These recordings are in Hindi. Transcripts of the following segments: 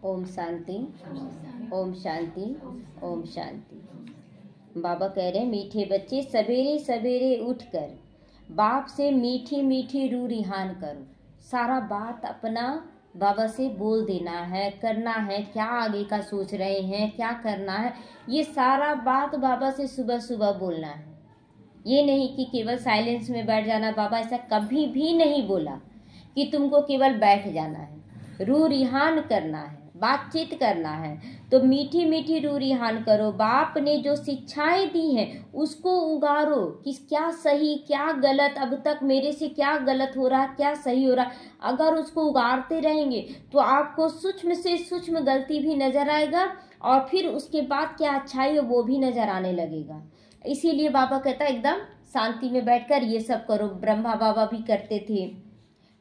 ओम शांति, ओम शांति, ओम शांति। बाबा कह रहे हैं मीठे बच्चे सवेरे सवेरे उठकर बाप से मीठी मीठी रूह रिहान करो। सारा बात अपना बाबा से बोल देना है, करना है, क्या आगे का सोच रहे हैं, क्या करना है, ये सारा बात बाबा से सुबह सुबह बोलना है। ये नहीं कि केवल साइलेंस में बैठ जाना। बाबा ऐसा कभी भी नहीं बोला कि तुमको केवल बैठ जाना है। रूह रिहान करना है, बातचीत करना है। तो मीठी मीठी रूह रिहान करो। बाप ने जो शिक्षाएं दी हैं उसको उगारो कि क्या सही क्या गलत, अब तक मेरे से क्या गलत हो रहा, क्या सही हो रहा। अगर उसको उगारते रहेंगे तो आपको सूक्ष्म से सूक्ष्म गलती भी नजर आएगा और फिर उसके बाद क्या अच्छाई है वो भी नजर आने लगेगा। इसीलिए बाबा कहता है एकदम शांति में बैठकर ये सब करो। ब्रह्मा बाबा भी करते थे।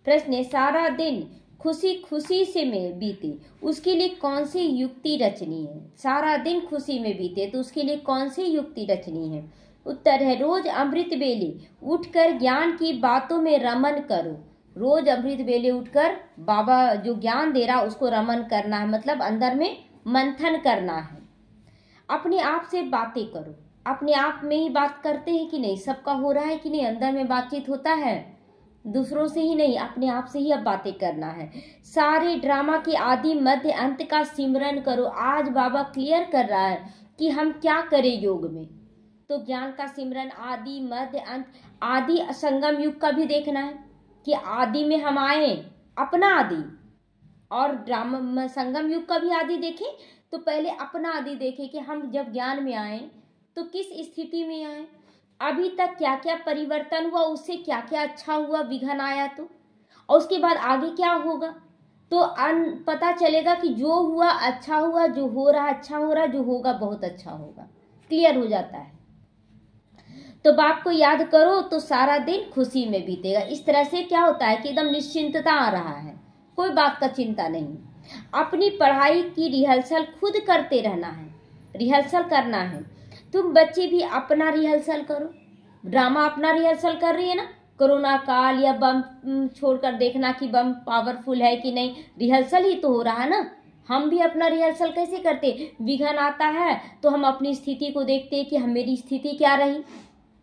प्रश्न है, सारा दिन खुशी खुशी से में बीते उसके लिए कौन सी युक्ति रचनी है? सारा दिन खुशी में बीते तो उसके लिए कौन सी युक्ति रचनी है? उत्तर है, रोज अमृत बेले उठकर ज्ञान की बातों में रमन करो। रोज अमृत बेले उठकर बाबा जो ज्ञान दे रहा उसको रमन करना है, मतलब अंदर में मंथन करना है। अपने आप से बातें करो। अपने आप में ही बात करते हैं कि नहीं? सबका हो रहा है कि नहीं? अंदर में बातचीत होता है, दूसरों से ही नहीं, अपने आप से ही अब बातें करना है। सारे ड्रामा के आदि मध्य अंत का सिमरन करो। आज बाबा क्लियर कर रहा है कि हम क्या करें योग में। तो ज्ञान का सिमरन, आदि मध्य अंत, आदि संगम युग का भी देखना है कि आदि में हम आए, अपना आदि, और ड्रामा संगम युग का भी आदि देखें। तो पहले अपना आदि देखें कि हम जब ज्ञान में आए तो किस स्थिति में आए, अभी तक क्या क्या परिवर्तन हुआ, उससे क्या क्या अच्छा हुआ, विघ्न आया तो, और उसके बाद आगे क्या होगा। तो पता चलेगा कि जो हुआ अच्छा हुआ, जो हो रहा अच्छा हो रहा, जो होगा बहुत अच्छा होगा। क्लियर हो जाता है। तो बाप को याद करो तो सारा दिन खुशी में बीतेगा। इस तरह से क्या होता है कि एकदम निश्चिंतता आ रहा है, कोई बात का चिंता नहीं। अपनी पढ़ाई की रिहर्सल खुद करते रहना है, रिहर्सल करना है। तुम बच्चे भी अपना रिहर्सल करो। ड्रामा अपना रिहर्सल कर रही है ना, कोरोना काल या बम छोड़कर देखना कि बम पावरफुल है कि नहीं, रिहर्सल ही तो हो रहा है ना। हम भी अपना रिहर्सल कैसे करते, विघ्न आता है तो हम अपनी स्थिति को देखते हैं कि मेरी स्थिति क्या रही,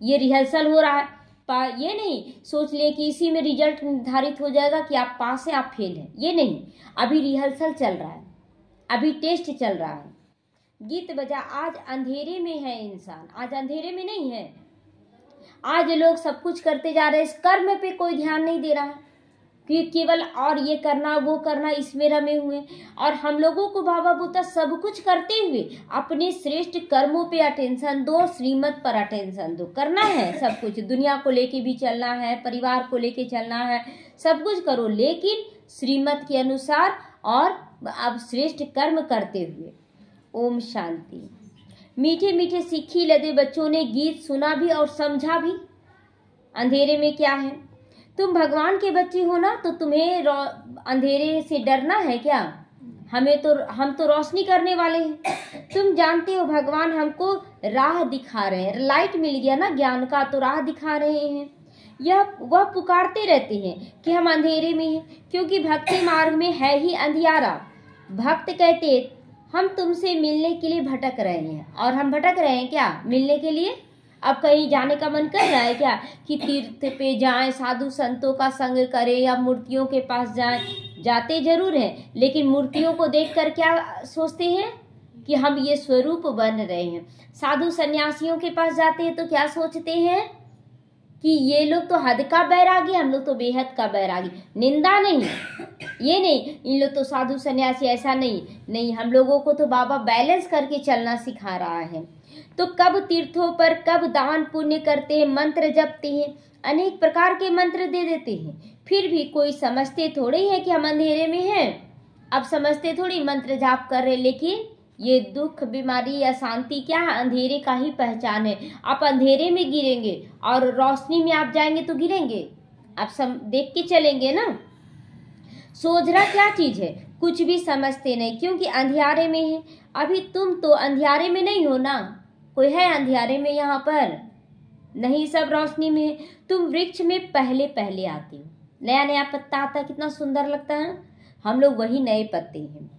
ये रिहर्सल हो रहा है। ये नहीं सोच ले कि इसी में रिजल्ट निर्धारित हो जाएगा कि आप पास हैं आप फेल हैं, ये नहीं। अभी रिहर्सल चल रहा है, अभी टेस्ट चल रहा है। गीत बजा, आज अंधेरे में है इंसान, आज अंधेरे में नहीं है। आज लोग सब कुछ करते जा रहे हैं, इस कर्म पे कोई ध्यान नहीं दे रहा है कि केवल और ये करना वो करना, इसमें रमे हुए। और हम लोगों को बाबा बोलता सब कुछ करते हुए अपने श्रेष्ठ कर्मों पे अटेंशन दो, श्रीमत पर अटेंशन दो। करना है सब कुछ, दुनिया को लेके भी चलना है, परिवार को लेके चलना है, सब कुछ करो लेकिन श्रीमत के अनुसार और अब श्रेष्ठ कर्म करते हुए। ओम शांति। मीठे मीठे सीखी लदे बच्चों ने गीत सुना भी और समझा भी। अंधेरे में क्या है? तुम भगवान के बच्चे हो ना, तो तुम्हें अंधेरे से डरना है क्या? हम तो रोशनी करने वाले हैं। तुम जानते हो भगवान हमको राह दिखा रहे हैं, लाइट मिल गया ना ज्ञान का, तो राह दिखा रहे हैं। वह पुकारते रहते हैं कि हम अंधेरे में हैं, क्योंकि भक्ति मार्ग में है ही अंधियारा। भक्त कहते हम तुमसे मिलने के लिए भटक रहे हैं, और हम भटक रहे हैं क्या मिलने के लिए? अब कहीं जाने का मन कर रहा है क्या कि तीर्थ पे जाएं, साधु संतों का संग करें या मूर्तियों के पास जाएं? जाते जरूर हैं, लेकिन मूर्तियों को देखकर क्या सोचते हैं कि हम ये स्वरूप बन रहे हैं। साधु सन्यासियों के पास जाते हैं तो क्या सोचते हैं कि ये लोग तो हद का बैरागी, हम लोग तो बेहद का बैरागी। निंदा नहीं, ये नहीं इन लोग तो साधु सन्यासी, ऐसा नहीं। हम लोगों को तो बाबा बैलेंस करके चलना सिखा रहा है। तो कब तीर्थों पर कब दान पुण्य करते हैं, मंत्र जपते हैं, अनेक प्रकार के मंत्र दे देते हैं, फिर भी कोई समझते थोड़ी है कि हम अंधेरे में हैं। अब समझते थोड़ी मंत्र जाप कर रहे, लेकिन ये दुख बीमारी या शांति क्या है? अंधेरे का ही पहचान है। आप अंधेरे में गिरेंगे और रोशनी में आप जाएंगे तो गिरेंगे। आप देख के चलेंगे ना। सोझरा क्या चीज है? कुछ भी समझते नहीं, क्योंकि अंधियारे में है। अभी तुम तो अंधियारे में नहीं हो ना, कोई है अंधियारे में यहाँ पर? नहीं, सब रोशनी में है। तुम वृक्ष में पहले पहले आते हो, नया नया पत्ता आता है, कितना सुंदर लगता है। हम लोग वही नए पत्ते हैं।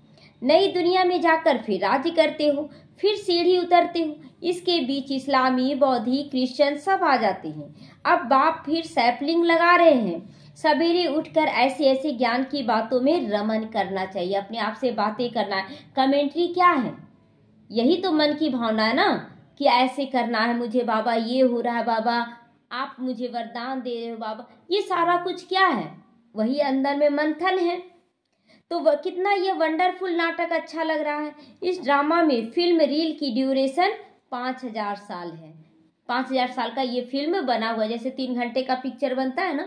नई दुनिया में जाकर फिर राज्य करते हो, फिर सीढ़ी उतरते हो, इसके बीच इस्लामी, बौद्धी, क्रिश्चियन सब आ जाते हैं। अब बाप फिर सैपलिंग लगा रहे हैं। सवेरे उठकर ऐसे ऐसे ज्ञान की बातों में रमन करना चाहिए, अपने आप से बातें करना है। कमेंट्री क्या है? यही तो मन की भावना है ना, कि ऐसे करना है मुझे बाबा, ये हो रहा है बाबा, आप मुझे वरदान दे रहे हो बाबा। ये सारा कुछ क्या है? वही अंदर में मंथन है। तो कितना ये वंडरफुल नाटक अच्छा लग रहा है। इस ड्रामा में फिल्म रील की ड्यूरेशन 5000 साल है। 5000 साल का ये फिल्म बना हुआ है। जैसे 3 घंटे का पिक्चर बनता है ना,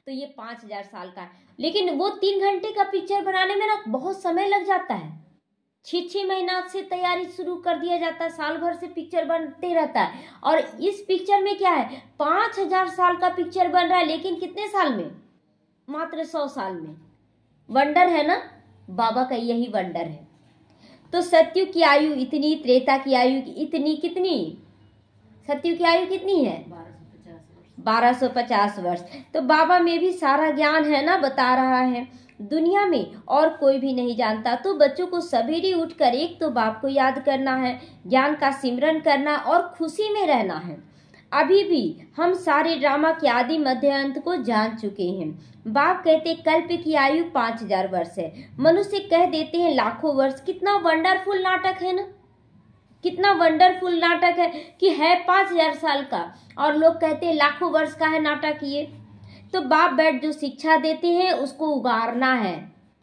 तो ये 5000 साल का है। लेकिन वो 3 घंटे का पिक्चर बनाने में ना बहुत समय लग जाता है। 6 महीना से तैयारी शुरू कर दिया जाता है, साल भर से पिक्चर बनते रहता है। और इस पिक्चर में क्या है, 5000 साल का पिक्चर बन रहा है, लेकिन कितने साल में? मात्र 100 साल में। वंडर है ना, बाबा का यही वंडर है। तो सत्ययुग की आयु इतनी, त्रेता की आयु इतनी, कितनी? सत्ययुग की आयु कितनी है? 1250 वर्ष। तो बाबा में भी सारा ज्ञान है ना, बता रहा है। दुनिया में और कोई भी नहीं जानता। तो बच्चों को सवेरे उठकर एक तो बाप को याद करना है, ज्ञान का सिमरन करना और खुशी में रहना है। अभी भी हम सारे ड्रामा के आदि मध्य अंत को जान चुके हैं। बाप कहते कल्प की आयु 5000 वर्ष है, मनुष्य कह देते हैं लाखों वर्ष। कितना वंडरफुल नाटक है ना, कितना वंडरफुल नाटक है कि है 5000 साल का और लोग कहते हैं लाखों वर्ष का है नाटक ये। तो बाप बैठ जो शिक्षा देते हैं उसको उगारना है।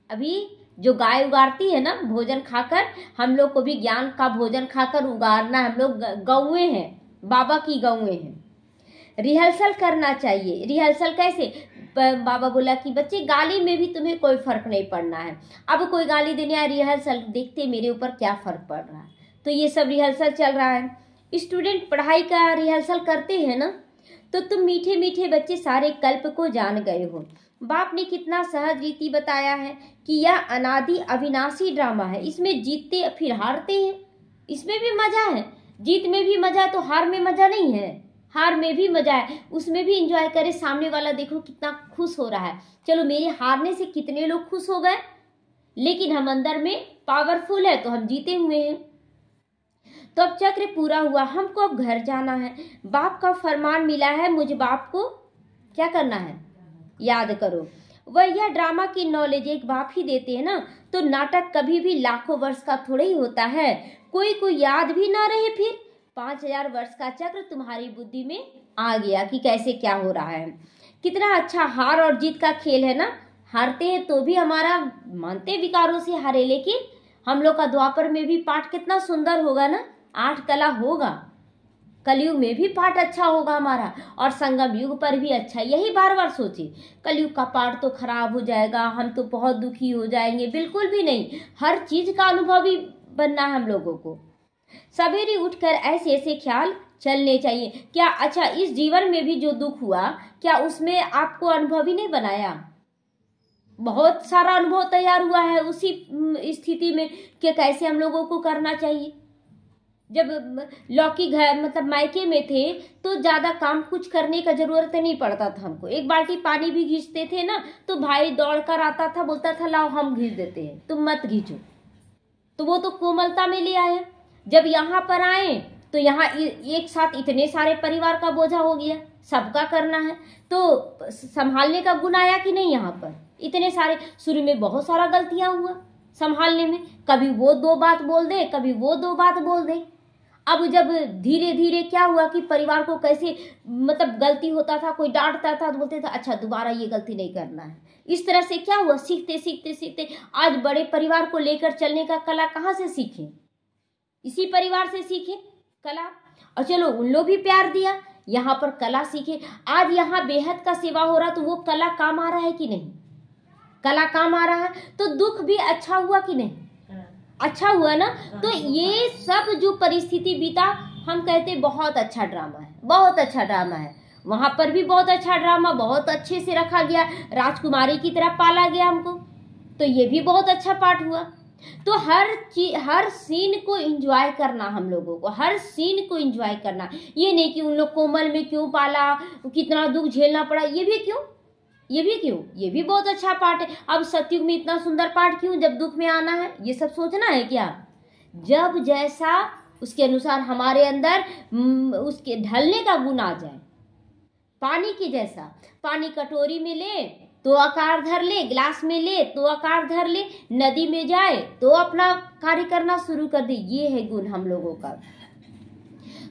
अभी जो गाय उगारती है ना भोजन खाकर, हम लोग को भी ज्ञान का भोजन खाकर उगारना है। हम लोग गौएं हैं, बाबा की गौएं हैं। रिहर्सल करना चाहिए। रिहर्सल कैसे? बाबा बोला कि बच्चे गाली में भी तुम्हें कोई फर्क नहीं पड़ना है। अब कोई गाली देने आया, रिहर्सल देखते मेरे ऊपर क्या फर्क पड़ रहा है। तो ये सब रिहर्सल चल रहा है। स्टूडेंट पढ़ाई का रिहर्सल करते हैं ना। तो तुम मीठे मीठे बच्चे सारे कल्प को जान गए हो। बाप ने कितना सहज रीति बताया है कि यह अनादि अविनाशी ड्रामा है। इसमें जीतते फिर हारते हैं, इसमें भी मजा है। जीत में भी मजा है तो हार में मजा नहीं है? हार में भी मजा है, उसमें भी एंजॉय करे। सामने वाला देखो कितना खुश हो रहा है। चलो मेरे हारने से कितने लोग खुश हो गए, लेकिन हम अंदर में पावरफुल है तो हम जीते हुए हैं। तो अब चक्र पूरा हुआ, हमको अब घर जाना है। बाप का फरमान मिला है, मुझे बाप को क्या करना है? याद करो। वह यह ड्रामा की नॉलेज एक बाप ही देते हैं ना। तो नाटक कभी भी लाखों वर्ष का थोड़ा ही होता है। कोई को याद भी ना रहे, फिर 5000 वर्ष का चक्र तुम्हारी बुद्धि में आ गया कि कैसे क्या हो रहा है। कितना अच्छा हार और जीत का खेल है ना। हारते हैं तो भी हमारा मानते विकारों से हारे, लेकिन हम लोग का द्वापर में भी पाठ कितना सुंदर होगा ना। 8 कला होगा, कलयुग में भी पाठ अच्छा होगा हमारा, और संगम युग पर भी अच्छा। यही बार बार सोचे, कलयुग का पाठ तो खराब हो जाएगा, हम तो बहुत दुखी हो जाएंगे। बिल्कुल भी नहीं, हर चीज का अनुभवी बनना है हम लोगों को। सवेरे उठकर ऐसे ऐसे ख्याल चलने चाहिए। क्या अच्छा इस जीवन में भी जो दुख हुआ, क्या उसमें आपको अनुभवी नहीं बनाया? बहुत सारा अनुभव तैयार हुआ है उसी स्थिति में कि कैसे हम लोगों को करना चाहिए। जब लौकी घर मतलब मायके में थे तो ज्यादा काम कुछ करने का जरूरत नहीं पड़ता था हमको। एक बाल्टी पानी भी खींचते थे ना तो भाई दौड़कर आता था, बोलता था लाओ हम खींच देते हैं, तुम मत खींचो। तो वो तो कोमलता में ले आया। जब यहाँ पर आए तो यहाँ एक साथ इतने सारे परिवार का बोझा हो गया, सबका करना है, तो संभालने का गुण आया कि नहीं? यहाँ पर इतने सारे, शुरू में बहुत सारा गलतियां हुआ संभालने में। कभी वो 2 बात बोल दे, कभी वो 2 बात बोल दे। अब जब धीरे धीरे क्या हुआ कि परिवार को कैसे मतलब गलती होता था, कोई डांटता था तो बोलते थे अच्छा दोबारा ये गलती नहीं करना है। इस तरह से क्या हुआ, सीखते सीखते सीखते आज बड़े परिवार को लेकर चलने का कला कहाँ से सीखे? इसी परिवार से सीखे कला। और चलो उन लोग भी प्यार दिया, यहाँ पर कला सीखे। आज यहाँ बेहद का सेवा हो रहा, तो वो कला काम आ रहा है कि नहीं? कला काम आ रहा है तो दुख भी अच्छा हुआ कि नहीं? अच्छा हुआ ना। तो ये सब जो परिस्थिति बीता, हम कहते बहुत अच्छा ड्रामा है, बहुत अच्छा ड्रामा है। वहां पर भी बहुत अच्छा ड्रामा, बहुत अच्छे से रखा गया, राजकुमारी की तरह पाला गया हमको। तो ये भी बहुत अच्छा पाठ हुआ। तो हर सीन को एंजॉय करना, हम लोगों को हर सीन को एंजॉय करना। ये नहीं कि उन लोग कोमल में क्यों पाला, कितना दुख झेलना पड़ा, ये भी क्यों, ये भी क्यों, ये भी बहुत अच्छा पाठ है। अब सतयुग में इतना सुंदर पाठ क्यों, जब दुख में आना है, ये सब सोचना है क्या? जब जैसा उसके अनुसार हमारे अंदर उसके ढलने का गुण आ जाए। पानी की जैसा, पानी कटोरी में ले तो आकार धर ले, गिलास में ले तो आकार धर ले, नदी में जाए तो अपना कार्य करना शुरू कर दे। ये है गुण हम लोगों का।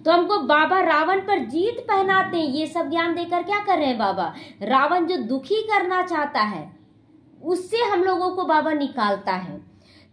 तो हमको बाबा रावण पर जीत पहनाते हैं। ये सब ज्ञान देकर क्या कर रहे हैं बाबा? रावण जो दुखी करना चाहता है उससे हम लोगों को बाबा निकालता है।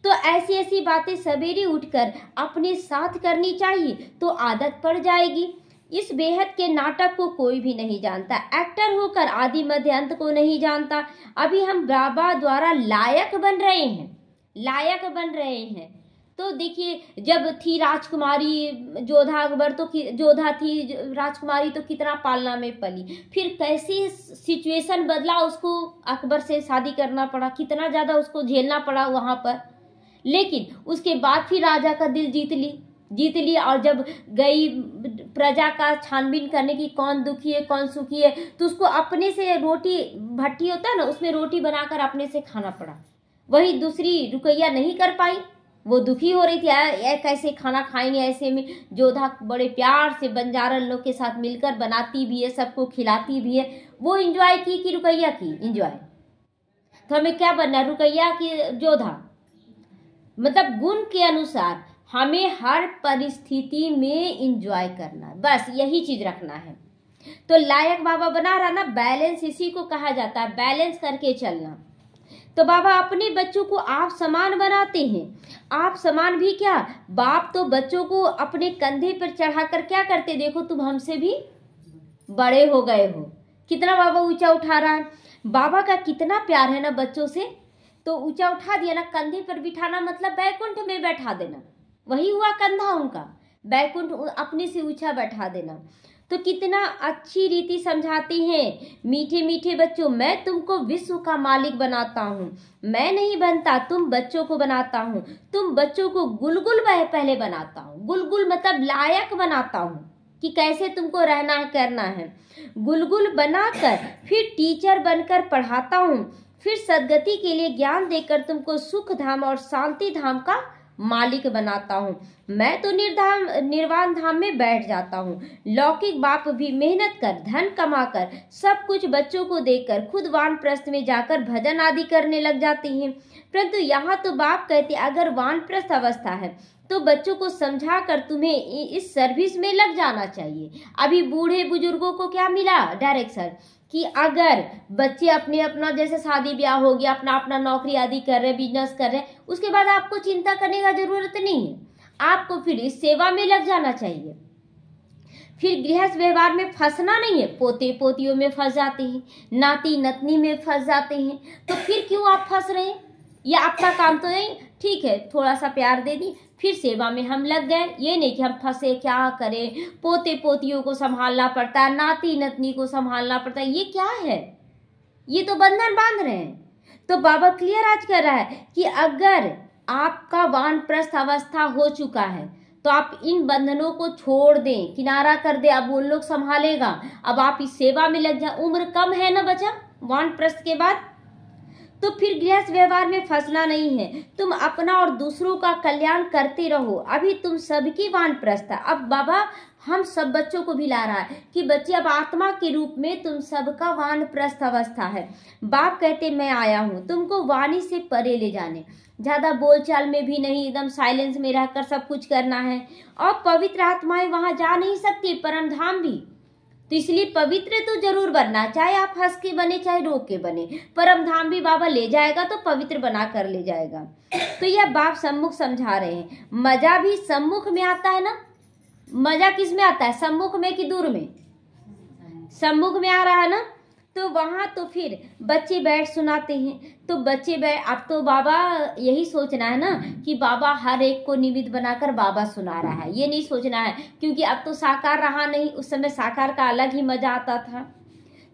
तो ऐसी ऐसी बातें सवेरे उठकर अपने साथ करनी चाहिए, तो आदत पड़ जाएगी। इस बेहद के नाटक को कोई भी नहीं जानता, एक्टर होकर आदि मध्य अंत को नहीं जानता। अभी हम बाबा द्वारा लायक बन रहे हैं, लायक बन रहे हैं। तो देखिए, जब थी राजकुमारी जोधा अकबर, तो जोधा थी राजकुमारी तो कितना पालना में पली, फिर कैसी सिचुएशन बदला, उसको अकबर से शादी करना पड़ा, कितना ज़्यादा उसको झेलना पड़ा वहाँ पर। लेकिन उसके बाद फिर राजा का दिल जीत ली। और जब गई प्रजा का छानबीन करने की, कौन दुखी है कौन सुखी है, तो उसको अपने से रोटी, भट्टी होता है ना, उसमें रोटी बनाकर अपने से खाना पड़ा। वही दूसरी रुकैया नहीं कर पाई, वो दुखी हो रही थी, कैसे खाना खाएंगे। ऐसे में जोधा बड़े प्यार से बंजारन लोग के साथ मिलकर बनाती भी है, सबको खिलाती भी है। वो एंजॉय की कि रुकैया की एंजॉय? तो हमें क्या बनना, रुकैया की जोधा? मतलब गुण के अनुसार हमें हर परिस्थिति में एंजॉय करना, बस यही चीज रखना है। तो लायक बाबा बना रहा ना, बैलेंस इसी को कहा जाता है, बैलेंस करके चलना। तो बाबा अपने बच्चों को आप समान बनाते हैं। आप समान भी क्या, बाप तो बच्चों को अपने कंधे पर चढ़ाकर क्या करते, देखो तुम हमसे भी बड़े हो गए हो, कितना बाबा ऊंचा उठा रहा है। बाबा का कितना प्यार है ना बच्चों से, तो ऊंचा उठा दिया ना, कंधे पर बिठाना मतलब बैकुंठ में बैठा देना, वही हुआ कंधा उनका, बैकुंठ अपने से ऊंचा बैठा देना। तो कितना अच्छी रीति समझाती हैं, मीठे मीठे बच्चों, मैं तुमको विश्व का मालिक बनाता हूँ, मैं नहीं बनता, तुम बच्चों को बनाता हूँ, तुम बच्चों को गुलगुल पहले बनाता हूँ। गुलगुल मतलब लायक बनाता हूँ कि कैसे तुमको रहना है करना है। गुलगुल बनाकर फिर टीचर बनकर पढ़ाता हूँ, फिर सदगति के लिए ज्ञान देकर तुमको सुख धाम और शांति धाम का मालिक बनाता हूँ। मैं तो निर्वाण धाम में बैठ जाता हूँ। लौकिक बाप भी मेहनत कर, धन कमाकर, सब कुछ बच्चों को देकर खुद वानप्रस्थ में जाकर भजन आदि करने लग जाते हैं। परंतु यहाँ तो बाप कहते अगर वानप्रस्थ अवस्था है तो बच्चों को समझा कर तुम्हें इस सर्विस में लग जाना चाहिए। अभी बूढ़े बुजुर्गों को क्या मिला डायरेक्शन कि अगर बच्चे अपना जैसे शादी ब्याह हो गया, अपना नौकरी आदि कर रहे, बिजनेस कर रहे, उसके बाद आपको चिंता करने का जरूरत नहीं है, आपको फिर इस सेवा में लग जाना चाहिए। फिर गृहस्थ व्यवहार में फंसना नहीं है, पोते पोतियों में फंस जाते हैं, नाती नतनी में फंस जाते हैं, तो फिर क्यों आप फंस रहे हैं? या आपका काम तो नहीं, ठीक है थोड़ा सा प्यार दे दी, फिर सेवा में हम लग गए। ये नहीं कि हम फंसे, क्या करें, पोते पोतियों को संभालना पड़ता है, नाती नतनी को संभालना पड़ता है, ये क्या है? ये तो बंधन बांध रहे हैं। तो बाबा क्लियर आज कर रहा है कि अगर आपका वानप्रस्थ अवस्था हो चुका है तो आप इन बंधनों को छोड़ दें, किनारा कर दें, अब उन लोग संभालेगा, अब आप इस सेवा में लग जाए। उम्र कम है ना बचा वानप्रस्थ के बाद, तो फिर गृहस्थ व्यवहार में फंसना नहीं है, तुम अपना और दूसरों का कल्याण करते रहो। अभी तुम सबकी वानप्रस्थ है। अब बाबा हम सब बच्चों को भी ला रहा है कि बच्चे अब आत्मा के रूप में तुम सबका वानप्रस्थ अवस्था है। बाप कहते मैं आया हूँ तुमको वाणी से परे ले जाने, ज्यादा बोलचाल में भी नहीं, एकदम साइलेंस में रहकर सब कुछ करना है। और पवित्र आत्माएं वहां जा नहीं सकती, परम धाम भी, तो इसलिए पवित्र तो जरूर बनना, चाहे आप हंस के बने चाहे रो के बने, परम धाम भी बाबा ले जाएगा तो पवित्र बना कर ले जाएगा। तो यह बाप सम्मुख समझा रहे हैं। मजा भी सम्मुख में आता है ना, मजा किस में आता है, सम्मुख में कि दूर में? सम्मुख में आ रहा है ना, तो वहां तो फिर बच्चे बैठ सुनाते हैं, तो बच्चे बैठ, अब तो बाबा यही सोचना है ना कि बाबा हर एक को निमित्त बनाकर बाबा सुना रहा है, ये नहीं सोचना है, क्योंकि अब तो साकार रहा नहीं, उस समय साकार का अलग ही मजा आता था।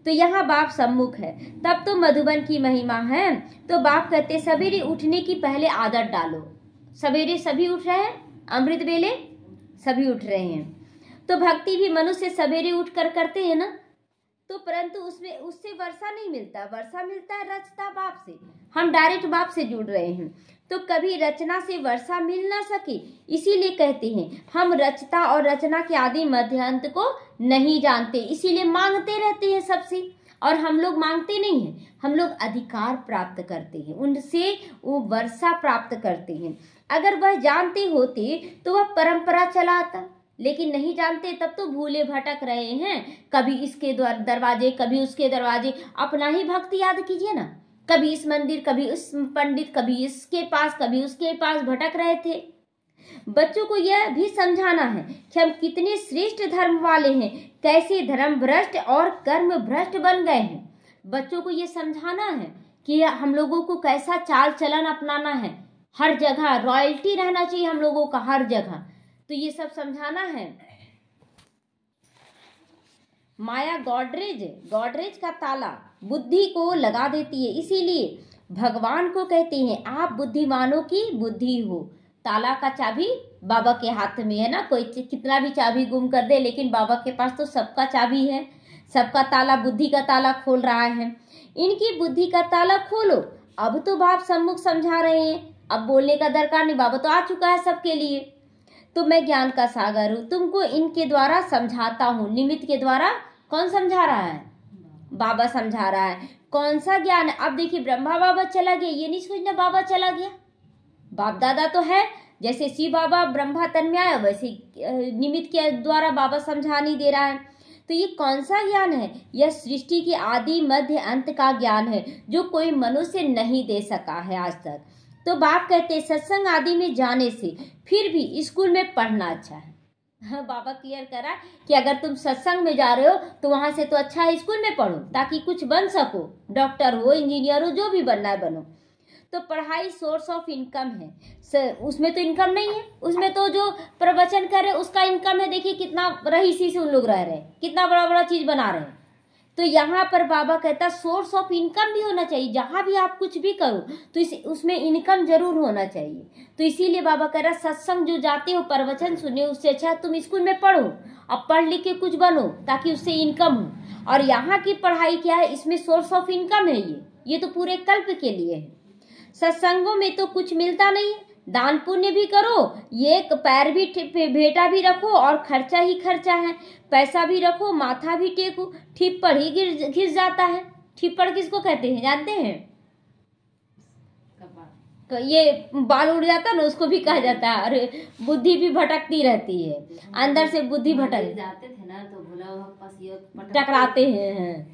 तो यहाँ बाप सम्मुख है, तब तो मधुबन की महिमा है। तो बाप कहते सवेरे उठने की पहले आदत डालो। सवेरे सभी उठ रहे हैं, अमृत वेले सभी उठ रहे हैं, तो भक्ति भी मनुष्य सवेरे उठ कर करते हैं ना, तो परंतु उसमें उससे वर्षा नहीं मिलता, वर्षा मिलता है रचता बाप से। हम डायरेक्ट बाप से जुड़ रहे हैं, तो कभी रचना से वर्षा मिल ना सके, इसीलिए कहते हैं हम रचता और रचना के आदि मध्य अंत को नहीं जानते, इसीलिए मांगते रहते हैं सबसे। और हम लोग मांगते नहीं हैं, हम लोग अधिकार प्राप्त करते हैं, उनसे वो वर्षा प्राप्त करते हैं। अगर वह जानते होते तो वह परंपरा चलाता, लेकिन नहीं जानते, तब तो भूले भटक रहे हैं, कभी इसके दरवाजे कभी उसके दरवाजे। अपना ही भक्ति याद कीजिए ना, कभी इस मंदिर कभी उस पंडित, कभी इसके पास कभी उसके पास भटक रहे थे। बच्चों को यह भी समझाना है कि हम कितने श्रेष्ठ धर्म वाले हैं, कैसे धर्म भ्रष्ट और कर्म भ्रष्ट बन गए हैं। बच्चों को यह समझाना है कि हम लोगों को कैसा चाल चलन अपनाना है, हर जगह रॉयल्टी रहना चाहिए हम लोगों का, हर जगह। तो ये सब समझाना है। माया गॉडरेज का ताला बुद्धि को लगा देती है, इसीलिए भगवान को कहते हैं आप बुद्धिमानों की बुद्धि हो। ताला का चाबी बाबा के हाथ में है ना, कोई कितना भी चाबी गुम कर दे, लेकिन बाबा के पास तो सबका चाबी है, सबका ताला, बुद्धि का ताला खोल रहा है। इनकी बुद्धि का ताला खोलो। अब तो बाप सम्मुख समझा रहे हैं, अब बोलने का दरकार नहीं, बाबा तो आ चुका है सबके लिए। तो मैं ज्ञान का सागर हूँ, तुमको इनके द्वारा समझाता हूँ। निमित्त के द्वारा कौन समझा रहा है? बाबा समझा रहा है। कौन सा ज्ञान है? अब देखिए ब्रह्मा बाबा चला गया, ये नहीं सोचना बाबा चला गया, बाप दादा तो है। जैसे शिव बाबा ब्रह्मा तन में आया, वैसे निमित्त के द्वारा बाबा समझा नहीं दे रहा है। तो ये कौन सा ज्ञान है? यह सृष्टि के आदि मध्य अंत का ज्ञान है, जो कोई मनुष्य नहीं दे सका है आज तक। तो बाप कहते सत्संग आदि में जाने से फिर भी स्कूल में पढ़ना अच्छा है। हाँ, बाबा क्लियर करा कि अगर तुम सत्संग में जा रहे हो तो वहां से तो अच्छा है स्कूल में पढ़ो, ताकि कुछ बन सको, डॉक्टर हो, इंजीनियर हो, जो भी बनना है बनो। तो पढ़ाई सोर्स ऑफ इनकम है, उसमें तो इनकम नहीं है, उसमें तो जो प्रवचन करे उसका इनकम है। देखिए कितना रईसी से उन लोग रह रहे हैं, कितना बड़ा बड़ा चीज बना रहे हैं। तो यहाँ पर बाबा कहता सोर्स ऑफ इनकम भी होना चाहिए, जहां भी आप कुछ भी करो तो उसमें इनकम जरूर होना चाहिए। तो इसीलिए बाबा कह रहा सत्संग जो जाते हो, प्रवचन सुने, उससे अच्छा तुम स्कूल में पढ़ो, अब पढ़ लिख के कुछ बनो, ताकि उससे इनकम हो। और यहाँ की पढ़ाई क्या है, इसमें सोर्स ऑफ इनकम है, ये तो पूरे कल्प के लिए है। सत्संगों में तो कुछ मिलता नहीं है, दान पुण्य भी करो, ये पैर भी भेटा भी रखो और खर्चा ही खर्चा है, पैसा भी रखो, माथा भी टेको, ठिप्पड़ ही घिस जाता है। ठिप्पड़ किसको कहते हैं जानते हैं? तो ये बाल उड़ जाता है ना, उसको भी कहा जाता है। अरे बुद्धि भी भटकती रहती है, अंदर से बुद्धि भटक जाते थे ना तो भोला टकराते हैं,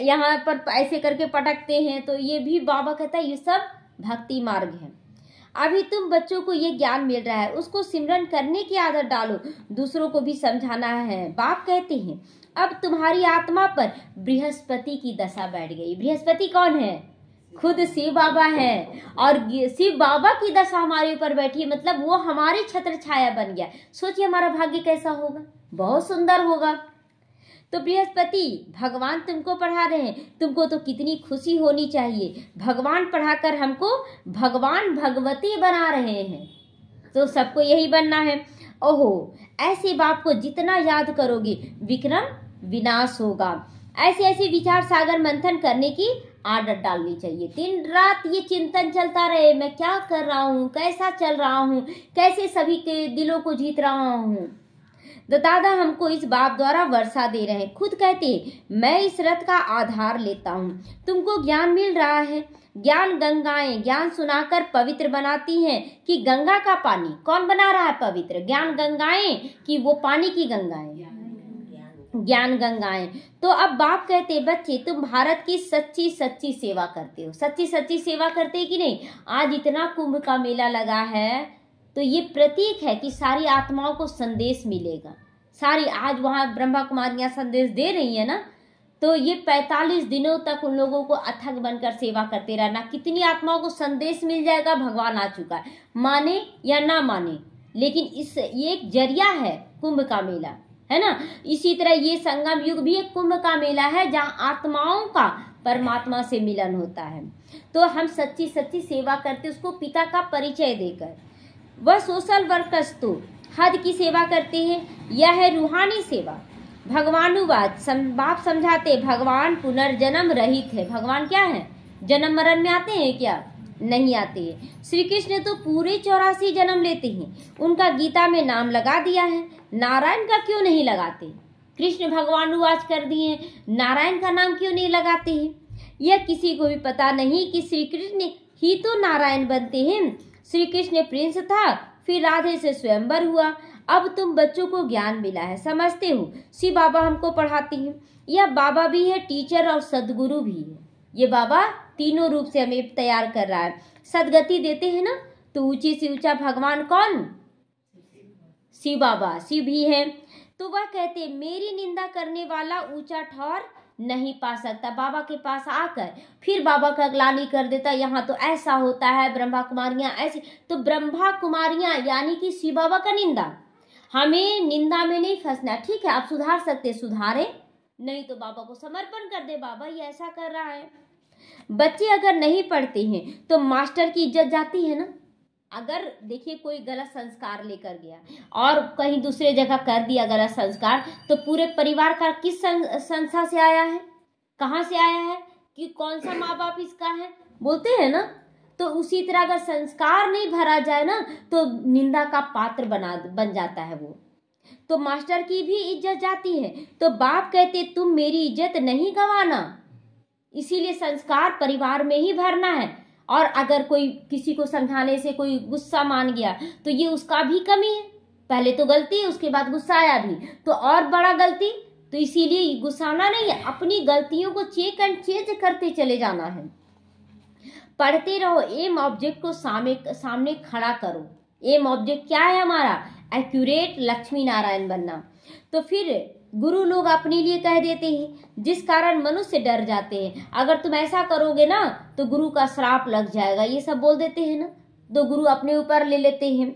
यहाँ पर ऐसे करके पटकते हैं। तो ये भी बाबा कहता है ये सब भक्ति मार्ग है। अभी तुम बच्चों को ये ज्ञान मिल रहा है, उसको सिमरन करने की आदत डालो, दूसरों को भी समझाना है। बाप कहते हैं अब तुम्हारी आत्मा पर बृहस्पति की दशा बैठ गई। बृहस्पति कौन है? खुद शिव बाबा है, और शिव बाबा की दशा हमारे ऊपर बैठी है, मतलब वो हमारी छत्र छाया बन गया। सोचिए हमारा भाग्य कैसा होगा, बहुत सुंदर होगा। तो बृहस्पति भगवान तुमको पढ़ा रहे हैं, तुमको तो कितनी खुशी होनी चाहिए। भगवान पढ़ाकर हमको भगवान भगवती बना रहे हैं, तो सबको यही बनना है। ओहो, ऐसे बाप को जितना याद करोगे विक्रम विनाश होगा। ऐसे ऐसे विचार सागर मंथन करने की आदत डालनी चाहिए। दिन रात ये चिंतन चलता रहे, मैं क्या कर रहा हूँ, कैसा चल रहा हूँ, कैसे सभी के दिलों को जीत रहा हूँ। तो दादा हमको इस बाप द्वारा वर्षा दे रहे हैं। खुद कहते मैं इस रथ का आधार लेता हूँ, तुमको ज्ञान मिल रहा है। ज्ञान गंगाएं ज्ञान सुनाकर पवित्र बनाती हैं, कि गंगा का पानी कौन बना रहा है पवित्र? ज्ञान गंगाएं, कि वो पानी की गंगाएं, ज्ञान गंगाएं। तो अब बाप कहते बच्चे तुम भारत की सच्ची सच्ची सेवा करते हो। सच्ची सच्ची सेवा करते कि नहीं? आज इतना कुंभ का मेला लगा है, तो ये प्रतीक है कि सारी आत्माओं को संदेश मिलेगा। सारी आज वहाँ ब्रह्मा कुमारियाँ संदेश दे रही है ना, तो ये 45 दिनों तक उन लोगों को अथक बनकर सेवा करते रहना। कितनी आत्माओं को संदेश मिल जाएगा, भगवान आ चुका है, माने या ना माने, लेकिन ये एक जरिया है कुंभ का मेला, है ना। इसी तरह ये संगम युग भी एक कुंभ का मेला है, जहाँ आत्माओं का परमात्मा से मिलन होता है। तो हम सच्ची सच्ची सेवा करते, उसको पिता का परिचय देकर। वह सोशल वर्कर्स तो हद की सेवा करते हैं, यह है रूहानी सेवा। भगवानुवाच, बाप समझाते भगवान पुनर्जन्म रहित है। भगवान क्या है? जन्म मरण में आते हैं क्या? नहीं आते हैं। श्री कृष्ण तो पूरे 84 जन्म लेते हैं, उनका गीता में नाम लगा दिया है, नारायण का क्यों नहीं लगाते? कृष्ण भगवानुवाच कर दिए, नारायण का नाम क्यों नहीं लगाते हैं? यह किसी को भी पता नहीं कि श्री कृष्ण ही तो नारायण बनते हैं। श्री कृष्ण प्रिंस था, फिर राधे से स्वयंवर हुआ। अब तुम बच्चों को ज्ञान मिला है, समझते हो, शिव बाबा हमको पढ़ाती हैं। यह बाबा भी है, टीचर और सदगुरु भी है। ये बाबा तीनों रूप से हमें तैयार कर रहा है। सदगति देते हैं ना, तो ऊंची से ऊंचा भगवान कौन? शिव बाबा, शिव भी है। तो वह कहते मेरी निंदा करने वाला ऊंचा ठौर नहीं पा सकता। बाबा के पास आकर फिर बाबा का ग्लानि कर देता, यहाँ तो ऐसा होता है, ब्रह्मा कुमारियां ऐसी। तो ब्रह्मा कुमारियां यानी कि शिव बाबा का निंदा। हमें निंदा में नहीं फंसना, ठीक है? आप सुधार सकते सुधारे, नहीं तो बाबा को समर्पण कर दे, बाबा ये ऐसा कर रहा है। बच्चे अगर नहीं पढ़ते हैं तो मास्टर की इज्जत जाती है ना। अगर देखिए कोई गलत संस्कार लेकर गया और कहीं दूसरे जगह कर दिया गलत संस्कार, तो पूरे परिवार का किस संस्था से आया है, कहाँ से आया है, कि कौन सा माँ बाप इसका है, बोलते हैं ना। तो उसी तरह अगर संस्कार नहीं भरा जाए ना, तो निंदा का पात्र बन जाता है वो। तो मास्टर की भी इज्जत जाती है। तो बाप कहते तुम मेरी इज्जत नहीं गंवाना, इसीलिए संस्कार परिवार में ही भरना है। और अगर कोई किसी को समझाने से कोई गुस्सा मान गया, तो ये उसका भी कमी है। पहले तो गलती है, उसके बाद गुस्सा आया भी, तो और बड़ा गलती। तो इसीलिए गुस्साना नहीं है, अपनी गलतियों को चेक एंड चेंज करते चले जाना है। पढ़ते रहो, एम ऑब्जेक्ट को सामने खड़ा करो। एम ऑब्जेक्ट क्या है हमारा? एक्यूरेट लक्ष्मी नारायण बनना। तो फिर गुरु लोग अपने लिए कह देते हैं, जिस कारण मनुष्य डर जाते हैं, अगर तुम ऐसा करोगे ना तो गुरु का श्राप लग जाएगा, ये सब बोल देते हैं ना। तो गुरु अपने ऊपर ले लेते हैं,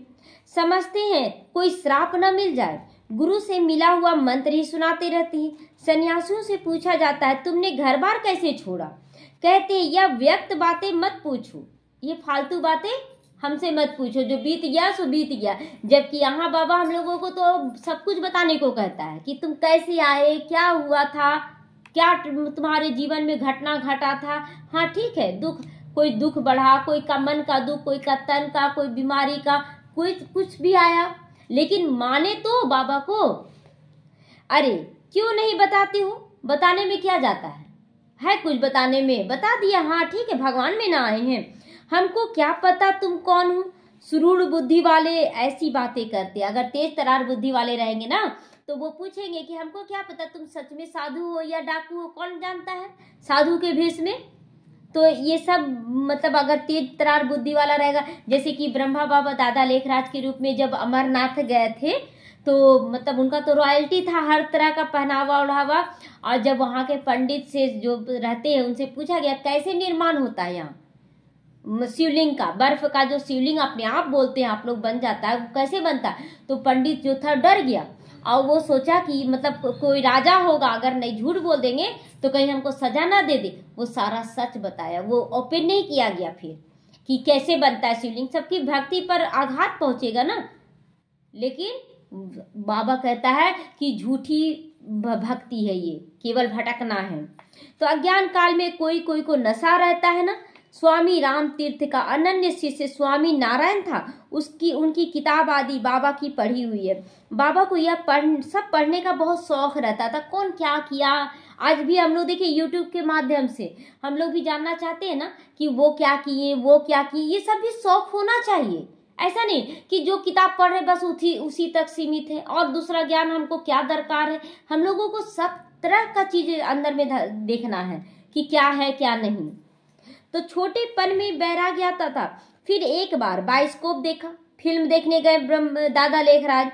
समझते हैं कोई श्राप न मिल जाए। गुरु से मिला हुआ मंत्र ही सुनाते रहते हैं। सन्यासियों से पूछा जाता है तुमने घर बार कैसे छोड़ा? कहते हैं यह व्यक्त बातें मत पूछो, ये फालतू बातें हमसे मत पूछो, जो बीत गया सो बीत गया। जबकि यहाँ बाबा हम लोगों को तो सब कुछ बताने को कहता है कि तुम कैसे आए, क्या हुआ था, क्या तुम्हारे जीवन में घटना घटा था। हाँ ठीक है, दुख, कोई दुख बढ़ा, कोई का मन का दुख, कोई का तन का, कोई बीमारी का, कोई कुछ भी आया, लेकिन माने तो बाबा को। अरे क्यों नहीं बताते हो? बताने में क्या जाता है कुछ बताने में? बता दिया, हाँ ठीक है, भगवान में ना आए हैं, हमको क्या पता तुम कौन हो। सुरूढ़ बुद्धि वाले ऐसी बातें करते। अगर तेज तरार बुद्धि वाले रहेंगे ना, तो वो पूछेंगे कि हमको क्या पता तुम सच में साधु हो या डाकू हो, कौन जानता है साधु के भेष में। तो ये सब मतलब अगर तेज तरार बुद्धि वाला रहेगा, जैसे कि ब्रह्मा बाबा दादा लेखराज के रूप में जब अमरनाथ गए थे, तो मतलब उनका तो रॉयल्टी था, हर तरह का पहनावा ओढ़ावा। और जब वहाँ के पंडित से जो रहते हैं उनसे पूछा गया कैसे निर्माण होता है यहाँ शिवलिंग का, बर्फ का जो शिवलिंग अपने आप बोलते हैं आप लोग बन जाता है, वो कैसे बनता है? तो पंडित जो था डर गया और वो सोचा कि मतलब कोई राजा होगा, अगर नहीं झूठ बोल देंगे तो कहीं हमको सजा ना दे दे। वो सारा सच बताया, वो ओपन नहीं किया गया फिर कि कैसे बनता है शिवलिंग। सबकी भक्ति पर आघात पहुंचेगा ना। लेकिन बाबा कहता है कि झूठी भक्ति है, ये केवल भटकना है। तो अज्ञान काल में कोई कोई को नशा रहता है ना। स्वामी राम तीर्थ का अनन्य शिष्य स्वामी नारायण था, उनकी किताब आदि बाबा की पढ़ी हुई है। बाबा को यह सब पढ़ने का बहुत शौक रहता था, कौन क्या किया। आज भी हम लोग देखिए यूट्यूब के माध्यम से हम लोग भी जानना चाहते हैं ना कि वो क्या किए, वो क्या किए। ये सब भी शौक होना चाहिए, ऐसा नहीं कि जो किताब पढ़ रहे बस उसी तक सीमित है और दूसरा ज्ञान हमको क्या दरकार है। हम लोगों को सब तरह का चीजें अंदर में देखना है कि क्या है क्या नहीं। तो छोटेपन में वैराग्य आता था। फिर एक बार बाइस्कोप देखा, फिल्म देखने गए दादा लेखराज,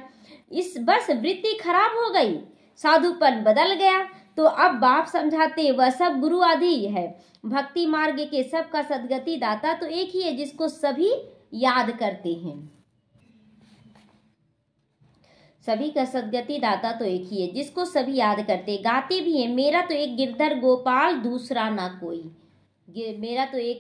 इस बस वृत्ति खराब हो गई, साधुपन बदल गया। तो अब बाप समझाते वह सब गुरु आदि है, भक्ति मार्ग के सबका सदगति दाता तो एक ही है जिसको सभी याद करते हैं। सभी का सदगति दाता तो एक ही है जिसको सभी याद करते। गाते भी हैं, मेरा तो एक गिरधर गोपाल दूसरा ना कोई। मेरा तो एक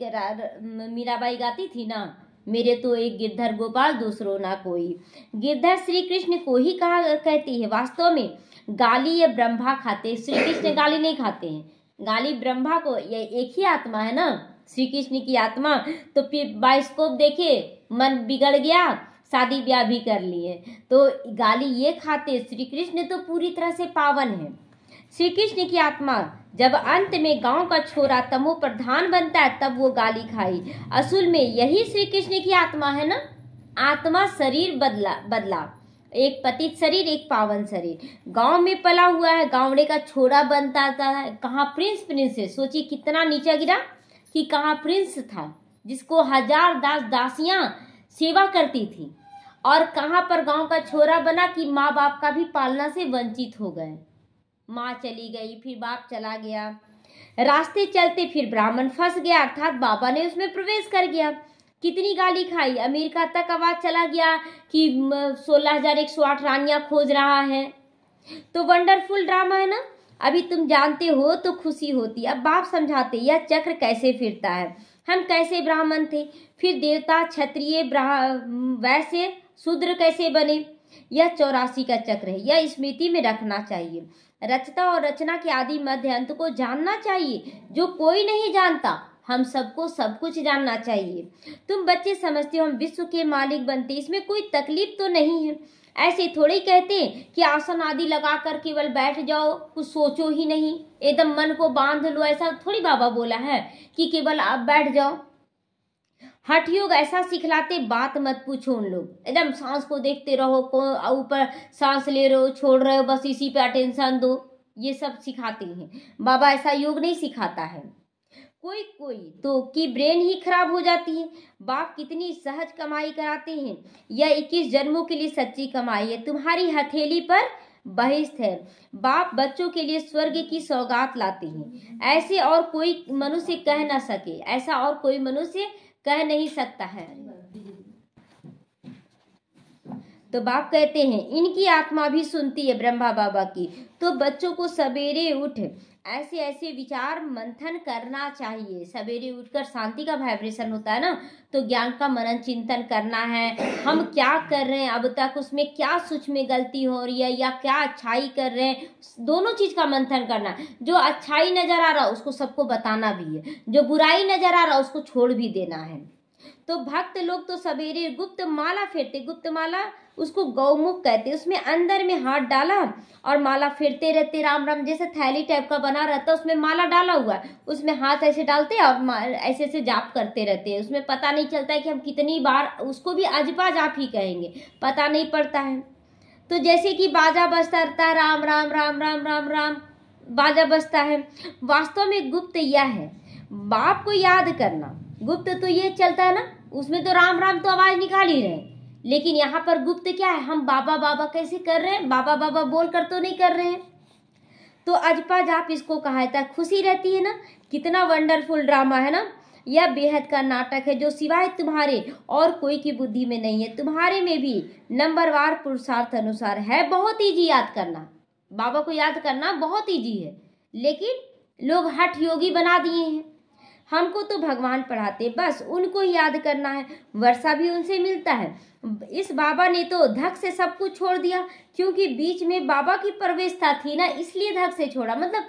मीराबाई गाती थी ना, मेरे तो एक गिरधर गोपाल दूसरो ना कोई। गिरधर श्री कृष्ण को ही कहा कहती है। वास्तव में गाली ये ब्रह्मा खाते, श्री कृष्ण गाली नहीं खाते हैं। गाली ब्रह्मा को, ये एक ही आत्मा है ना श्री कृष्ण की आत्मा। तो फिर बाइस्कोप देखे, मन बिगड़ गया, शादी ब्याह भी कर लिए, तो गाली ये खाते। श्री कृष्ण तो पूरी तरह से पावन है। श्री कृष्ण की आत्मा जब अंत में गांव का छोरा तमो प्रधान बनता है तब वो गाली खाई। असल में यही श्री कृष्ण की आत्मा है ना। आत्मा शरीर बदला, एक पतित शरीर, एक पावन शरीर। गांव में पला हुआ है, गांवड़े का छोरा बनता था। कहाँ प्रिंस प्रिंसेस, सोचिए कितना नीचा गिरा कि कहाँ प्रिंस था जिसको 1000 दास दासियां सेवा करती थी, और कहाँ पर गांव का छोरा बना कि माँ बाप का भी पालना से वंचित हो गए। माँ चली गई, फिर बाप चला गया, रास्ते चलते फिर ब्राह्मण फंस गया, अर्थात बाबा ने उसमें प्रवेश कर गया। कितनी गाली खाई, अमेरिका तक आवाज चला गया कि 16,108 रानियां खोज रहा है। तो वंडरफुल ड्रामा है ना। अभी तुम जानते हो तो खुशी होती। अब बाप समझाते यह चक्र कैसे फिरता है, हम कैसे ब्राह्मण थे, फिर देवता, क्षत्रिय, वैश्य, शूद्र कैसे बने। यह 84 का चक्र है, यह स्मृति में रखना चाहिए। रचता और रचना के आदि मध्य अंत को जानना चाहिए, जो कोई नहीं जानता। हम सबको सब कुछ जानना चाहिए। तुम बच्चे समझते हो हम विश्व के मालिक बनते, इसमें कोई तकलीफ तो नहीं है। ऐसे थोड़ी कहते कि आसन आदि लगाकर केवल बैठ जाओ, कुछ सोचो ही नहीं, एकदम मन को बांध लो, ऐसा थोड़ी बाबा बोला है कि केवल आप बैठ जाओ। हठ योग ऐसा सिखलाते, बात मत पूछो उन लोग, एकदम सांस को देखते रहो, ऊपर सांस ले रहे हो, छोड़ रहे हो, बस इसी पे अटेंशन दो, ये सब सिखाते हैं। बाबा ऐसा योग नहीं सिखाता है। कोई कोई तो की ब्रेन ही खराब हो जाती है। बाप कितनी सहज कमाई कराते हैं, यह 21 जन्मों के लिए सच्ची कमाई है, तुम्हारी हथेली पर बहिष्ठ है। बाप बच्चों के लिए स्वर्ग की सौगात लाते हैं, ऐसे और कोई मनुष्य कह न सके, ऐसा और कोई मनुष्य कह नहीं सकता है। तो बाप कहते हैं इनकी आत्मा भी सुनती है ब्रह्मा बाबा की। तो बच्चों को सवेरे उठ ऐसे ऐसे विचार मंथन करना चाहिए। सवेरे उठकर शांति का वाइब्रेशन होता है ना, तो ज्ञान का मनन चिंतन करना है। हम क्या कर रहे हैं अब तक, उसमें क्या सूक्ष्म में गलती हो रही है या क्या अच्छाई कर रहे हैं, दोनों चीज का मंथन करना। जो अच्छाई नजर आ रहा है उसको सबको बताना भी है, जो बुराई नजर आ रहा है उसको छोड़ भी देना है। तो भक्त लोग तो सवेरे गुप्त माला फेरते, गुप्त माला उसको गौमुख कहते, उसमें अंदर में हाथ डाला और माला फेरते रहते, राम राम जैसे थैली टाइप का बना रहता, उसमें माला डाला हुआ है, उसमें हाथ ऐसे डालते और ऐसे ऐसे जाप करते रहते हैं। उसमें पता नहीं चलता है कि हम कितनी बार, उसको भी अजपा जाप ही कहेंगे, पता नहीं पड़ता है। तो जैसे कि बाजा बजता रहता है, राम राम राम राम राम राम बाजा बजता है। वास्तव में गुप्त यह है, बाप को याद करना। गुप्त तो ये चलता है ना, उसमें तो राम राम तो आवाज निकाल ही रहे, लेकिन यहाँ पर गुप्त क्या है, हम बाबा बाबा कैसे कर रहे हैं, बाबा बाबा बोल कर तो नहीं कर रहे हैं। तो अजपा जाप इसको कहा जाता है। खुशी रहती है ना, कितना वंडरफुल ड्रामा है ना। यह बेहद का नाटक है जो सिवाय तुम्हारे और कोई की बुद्धि में नहीं है, तुम्हारे में भी नंबरवार पुरुषार्थ अनुसार है। बहुत ईजी याद करना, बाबा को याद करना बहुत ईजी है, लेकिन लोग हठ योगी बना दिए हैं। हमको तो भगवान पढ़ाते, बस उनको याद करना है, वर्षा भी उनसे मिलता है। इस बाबा ने तो धक से सब कुछ छोड़ दिया, क्योंकि बीच में बाबा की प्रवेशता थी ना, इसलिए धक से छोड़ा। मतलब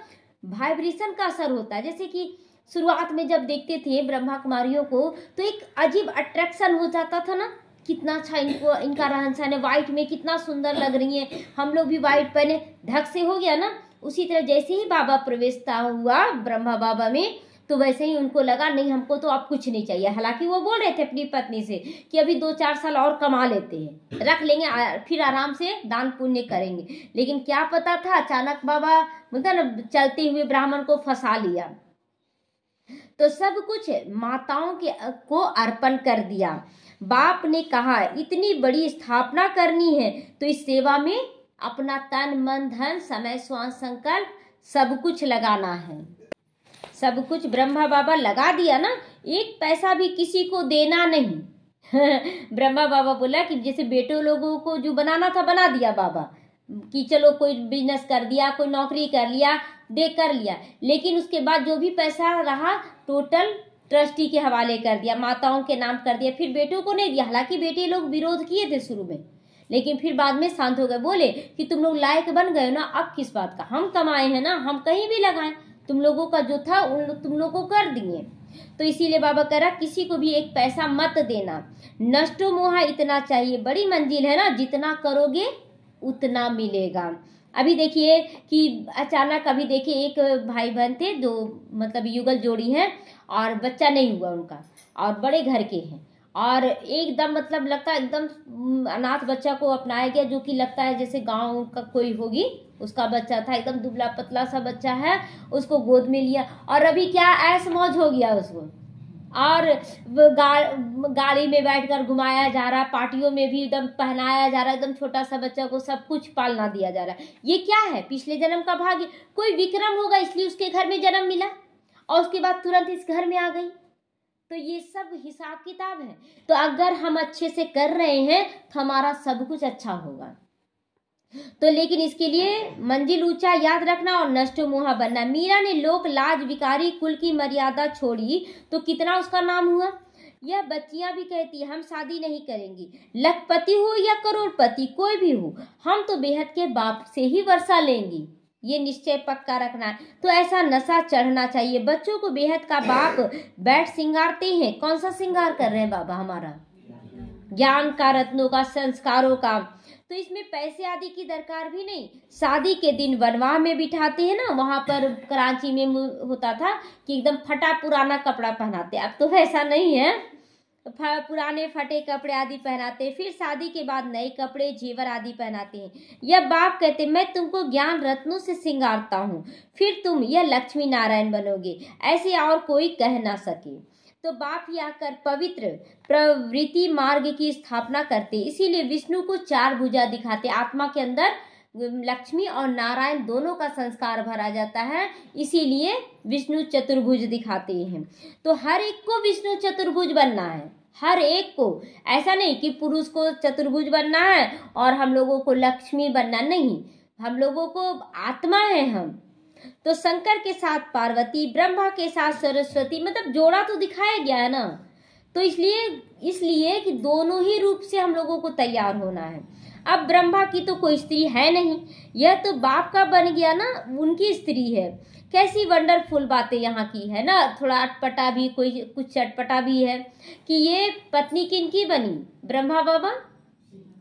वाइब्रेशन का असर होता है। जैसे कि शुरुआत में जब देखते थे ब्रह्मा कुमारियों को तो एक अजीब अट्रैक्शन हो जाता था ना, कितना अच्छा इनको, इनका रहन सहन है, व्हाइट में कितना सुंदर लग रही है, हम लोग भी व्हाइट पहने, धक से हो गया ना। उसी तरह जैसे ही बाबा प्रवेशता हुआ ब्रह्मा बाबा में, तो वैसे ही उनको लगा नहीं हमको तो अब कुछ नहीं चाहिए। हालांकि वो बोल रहे थे अपनी पत्नी से कि अभी 2-4 साल और कमा लेते हैं, रख लेंगे, फिर आराम से दान पुण्य करेंगे। लेकिन क्या पता था, अचानक बाबा मतलब चलते हुए ब्राह्मण को फंसा लिया। तो सब कुछ माताओं को अर्पण कर दिया। बाप ने कहा इतनी बड़ी स्थापना करनी है तो इस सेवा में अपना तन मन धन समय श्वास संकल्प सब कुछ लगाना है। सब कुछ ब्रह्मा बाबा लगा दिया ना, एक पैसा भी किसी को देना नहीं। ब्रह्मा बाबा बोला कि जैसे बेटों लोगों को जो बनाना था बना दिया बाबा, कि चलो कोई बिजनेस कर दिया, कोई नौकरी कर लिया, दे कर लिया, लेकिन उसके बाद जो भी पैसा रहा टोटल ट्रस्टी के हवाले कर दिया, माताओं के नाम कर दिया, फिर बेटों को नहीं दिया। हालांकि बेटे लोग विरोध किए थे शुरू में, लेकिन फिर बाद में शांत हो गए, बोले कि तुम लोग लायक बन गए ना, अब किस बात का, हम कमाए हैं ना, हम कहीं भी लगाएं, तुम लोगों का जो था तुम लोगों को कर दिए। तो इसीलिए बाबा कह रहा किसी को भी एक पैसा मत देना, नष्टो मोहा इतना चाहिए, बड़ी मंजिल है ना, जितना करोगे उतना मिलेगा। अभी देखिए कि अचानक अभी देखिए एक भाई बहन थे, दो मतलब युगल जोड़ी हैं, और बच्चा नहीं हुआ उनका, और बड़े घर के हैं, और एकदम मतलब लगता है एकदम अनाथ बच्चा को अपनाया गया, जो कि लगता है जैसे गांव का कोई होगी उसका बच्चा था, एकदम दुबला पतला सा बच्चा है, उसको गोद में लिया, और अभी क्या ऐश मौज हो गया उसको, और गाड़ी में बैठकर घुमाया जा रहा, पार्टियों में भी एकदम पहनाया जा रहा, एकदम छोटा सा बच्चा को सब कुछ पालना दिया जा रहा है। ये क्या है? पिछले जन्म का भाग्य, कोई विक्रम होगा इसलिए उसके घर में जन्म मिला और उसके बाद तुरंत इस घर में आ गई। तो ये सब हिसाब किताब है। तो अगर हम अच्छे से कर रहे हैं तो हमारा सब कुछ अच्छा होगा। तो लेकिन इसके लिए मंजिल ऊंचा याद रखना और नष्ट मोहा बनना। मीरा ने लोक लाज विकारी कुल की मर्यादा छोड़ी तो कितना उसका नाम हुआ। यह बच्चियां भी कहती हम शादी नहीं करेंगी, लखपति हो या करोड़पति कोई भी हो, हम तो बेहद के बाप से ही वर्षा लेंगी। ये निश्चय पक्का रखना है। तो ऐसा नशा चढ़ना चाहिए। बच्चों को बेहद का बाप बैठ सिंगारते हैं। कौन सा सिंगार कर रहे हैं बाबा? हमारा ज्ञान का, रत्नों का, संस्कारों का। तो इसमें पैसे आदि की दरकार भी नहीं। शादी के दिन वनवाह में बिठाते हैं ना, वहां पर कराची में होता था कि एकदम फटा पुराना कपड़ा पहनाते। अब तो वैसा नहीं है, पुराने फटे कपड़े आदि पहनाते, फिर शादी के बाद नए कपड़े जेवर आदि पहनाते हैं। यह बाप कहते मैं तुमको ज्ञान रत्नों से सिंगारता हूँ, फिर तुम यह लक्ष्मी नारायण बनोगे, ऐसे और कोई कह ना सके। तो बाप ही आकर पवित्र प्रवृत्ति मार्ग की स्थापना करते, इसीलिए विष्णु को चार भुजा दिखाते। आत्मा के अंदर लक्ष्मी और नारायण दोनों का संस्कार भरा जाता है, इसीलिए विष्णु चतुर्भुज दिखाते हैं। तो हर एक को विष्णु चतुर्भुज बनना है, हर एक को। ऐसा नहीं कि पुरुष को चतुर्भुज बनना है और हम लोगों को लक्ष्मी बनना, नहीं, हम लोगों को आत्मा है हम। तो शंकर के साथ पार्वती, ब्रह्मा के साथ सरस्वती, मतलब जोड़ा तो दिखाया गया है ना। तो इसलिए कि दोनों ही रूप से हम लोगों को तैयार होना है। अब ब्रह्मा की तो कोई स्त्री है नहीं, यह तो बाप का बन गया ना, उनकी स्त्री है। कैसी वंडरफुल बातें यहाँ की है ना। थोड़ा अटपटा भी, कोई कुछ चटपटा भी है कि ये पत्नी किनकी बनी? ब्रह्मा बाबा,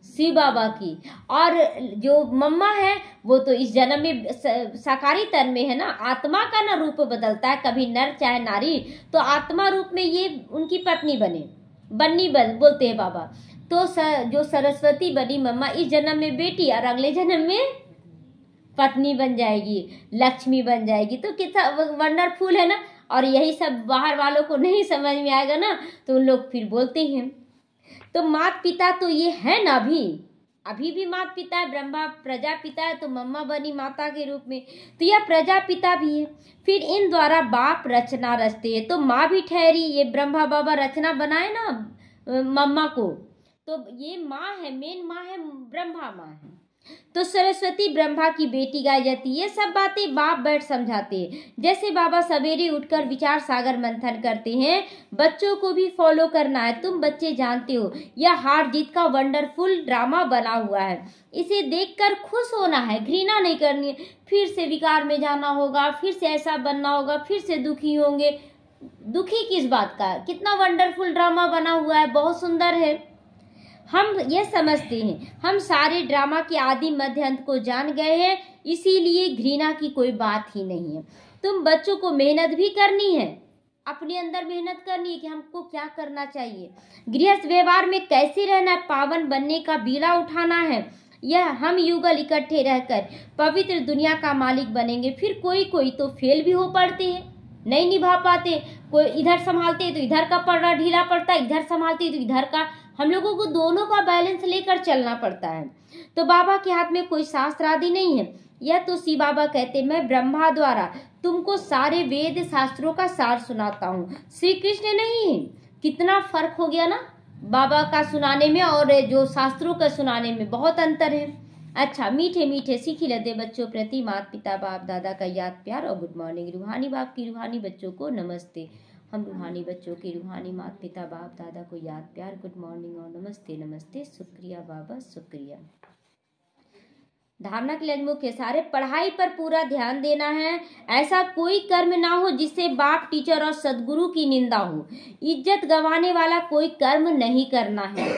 शिव बाबा की। और जो मम्मा है वो तो इस जन्म में साकारी तन में है ना। आत्मा का ना रूप बदलता है, कभी नर चाहे नारी, तो आत्मा रूप में ये उनकी पत्नी बननी बोलते हैं बाबा। तो जो सरस्वती बनी मम्मा, इस जन्म में बेटी और अगले जन्म में पत्नी बन जाएगी, लक्ष्मी बन जाएगी। तो कितना वंडरफुल है ना। और यही सब बाहर वालों को नहीं समझ में आएगा ना, तो उन लोग फिर बोलते हैं। तो माता पिता तो ये है ना, अभी भी माता पिता है। ब्रह्मा प्रजापिता है तो मम्मा बनी माता के रूप में, तो यह प्रजापिता भी है। फिर इन द्वारा बाप रचना रचते हैं, तो माँ भी ठहरी। ये ब्रह्मा बाबा रचना बनाए ना मम्मा को, तो ये माँ है, मेन माँ है, ब्रह्मा माँ है। तो सरस्वती ब्रह्मा की बेटी गाई जाती है। ये सब बातें बाप बैठ समझाते हैं। जैसे बाबा सवेरे उठकर विचार सागर मंथन करते हैं, बच्चों को भी फॉलो करना है। तुम बच्चे जानते हो यह हार जीत का वंडरफुल ड्रामा बना हुआ है, इसे देखकर खुश होना है, घृणा नहीं करनी है। फिर से विकार में जाना होगा, फिर से ऐसा बनना होगा, फिर से दुखी होंगे। दुखी किस बात का? कितना वंडरफुल ड्रामा बना हुआ है, बहुत सुंदर है। हम ये समझते हैं हम सारे ड्रामा के आदि मध्य अंत को जान गए हैं, इसीलिए घृणा की कोई बात ही नहीं है। तुम बच्चों को मेहनत भी करनी है, अपने अंदर मेहनत करनी है कि हमको क्या करना चाहिए, गृहस्थ व्यवहार में कैसे रहना है, पावन बनने का बीड़ा उठाना है। यह हम युगल इकट्ठे रहकर पवित्र दुनिया का मालिक बनेंगे। फिर कोई तो फेल भी हो पड़ते हैं, नहीं निभा पाते। कोई इधर संभालते हैं तो इधर का पड़ा ढीला पड़ता है, इधर संभालते हैं तो इधर का। हम लोगों को दोनों का बैलेंस लेकर चलना पड़ता है। तो बाबा के हाथ में कोई शास्त्र आदि नहीं है। यह तो शिव बाबा कहते मैं ब्रह्मा द्वारा तुमको सारे वेद शास्त्रों का सार सुनाता हूँ, श्री कृष्ण नहीं। कितना फर्क हो गया ना बाबा का सुनाने में और जो शास्त्रों का सुनाने में, बहुत अंतर है। अच्छा, मीठे मीठे सीखी लदे बच्चों प्रति माता पिता बाप दादा का याद प्यार और गुड मॉर्निंग। रूहानी बाप की रूहानी बच्चों को नमस्ते। हम रूहानी बच्चों के रूहानी माता पिता बाप दादा को याद प्यार गुड मॉर्निंग और नमस्ते नमस्ते, शुक्रिया बाबा शुक्रिया। धारणा के लिए मुख्य सारे पढ़ाई पर पूरा ध्यान देना है। ऐसा कोई कर्म ना हो जिससे बाप टीचर और सदगुरु की निंदा हो। इज्जत गंवाने वाला कोई कर्म नहीं करना है।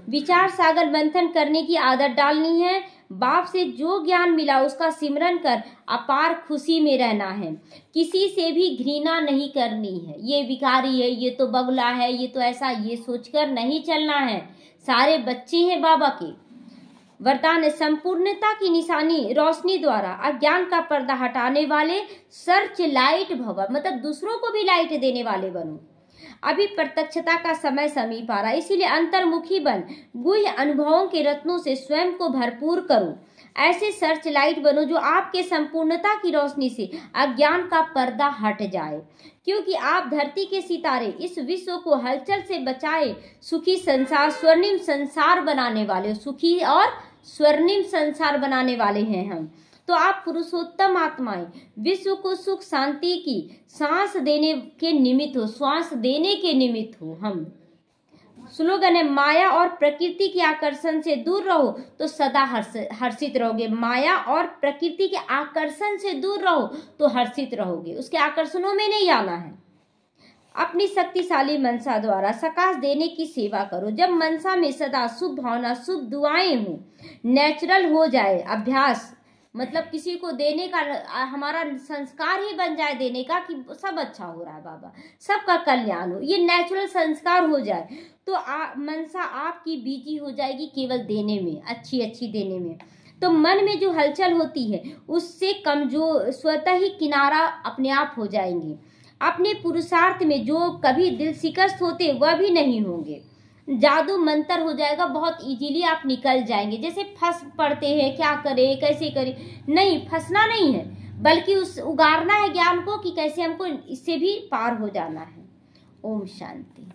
विचार सागर मंथन करने की आदत डालनी है। बाप से जो ज्ञान मिला उसका सिमरन कर अपार खुशी में रहना है। किसी से भी घृणा नहीं करनी है। ये विकारी है, ये तो बगुला है, ये तो ऐसा, ये सोचकर नहीं चलना है। सारे बच्चे हैं बाबा के। वरदान है संपूर्णता की निशानी रोशनी द्वारा अज्ञान का पर्दा हटाने वाले सर्च लाइट भव, मतलब दूसरों को भी लाइट देने वाले बनो। अभी प्रत्यक्षता का समय समीप आ रहा है, इसीलिए अंतर्मुखी बन गुह्य अनुभवों के रत्नों से स्वयं को भरपूर करो। ऐसे सर्च लाइट बनो जो आपके संपूर्णता की रोशनी से अज्ञान का पर्दा हट जाए, क्योंकि आप धरती के सितारे इस विश्व को हलचल से बचाए सुखी संसार स्वर्णिम संसार बनाने वाले, सुखी और स्वर्णिम संसार बनाने वाले हैं हम। तो आप पुरुषोत्तम आत्माएं विश्व को सुख शांति की सांस देने के निमित्त हो, श्वास देने के निमित्त हो। हम स्लोगन है माया और प्रकृति के आकर्षण से दूर रहो तो सदा हर्षित रहोगे। माया और प्रकृति के आकर्षण से दूर रहो तो हर्षित रहोगे, उसके आकर्षणों में नहीं आना है। अपनी शक्तिशाली मनसा द्वारा सकाश देने की सेवा करो। जब मनसा में सदा शुभ भावना शुभ दुआएं हो, नेचुरल हो जाए अभ्यास, मतलब किसी को देने का हमारा संस्कार ही बन जाए देने का कि सब अच्छा हो रहा है बाबा, सबका कल्याण हो, ये नेचुरल संस्कार हो जाए तो मनसा आपकी बीजी हो जाएगी केवल देने में, अच्छी अच्छी देने में। तो मन में जो हलचल होती है उससे कमजोर स्वतः ही किनारा अपने आप हो जाएंगे। अपने पुरुषार्थ में जो कभी दिल शिकस्त होते वह भी नहीं होंगे। जादू मंत्र हो जाएगा, बहुत इजीली आप निकल जाएंगे। जैसे फंस पड़ते हैं, क्या करें कैसे करें, नहीं फंसना नहीं है, बल्कि उस उगारना है ज्ञान को कि कैसे हमको इससे भी पार हो जाना है। ओम शांति।